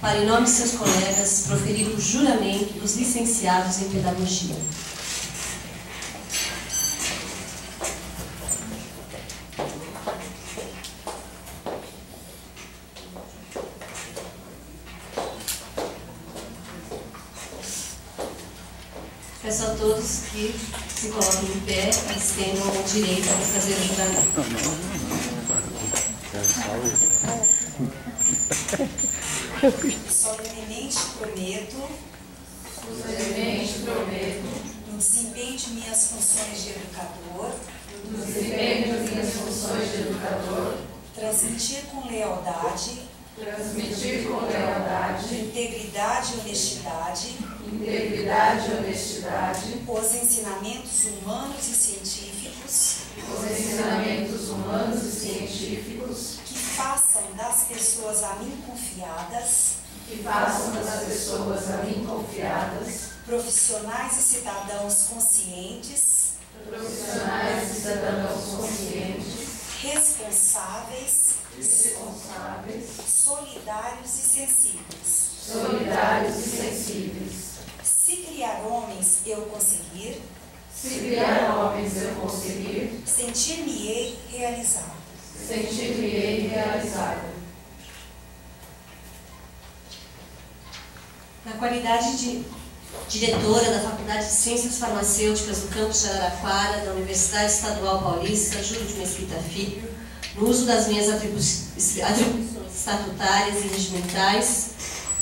para, em nome de seus colegas, proferir o juramento dos licenciados em Pedagogia. Peço a todos que se coloquem em pé e tenham o direito de fazer o juramento. Solenemente prometo, no desempenho de minhas funções de educador, transmitir com lealdade, integridade e honestidade, os ensinamentos humanos e científicos, que façam das pessoas a mim confiadas, profissionais e cidadãos conscientes, responsáveis, solidários e sensíveis. Se criar homens eu conseguir, sentir-me-ei realizado. Na qualidade de diretora da Faculdade de Ciências Farmacêuticas do campus de Araraquara, da Universidade Estadual Paulista, Júlio de Mesquita Filho, no uso das minhas atribuições estatutárias e regimentais,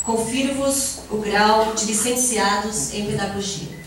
confiro-vos o grau de licenciados em Pedagogia.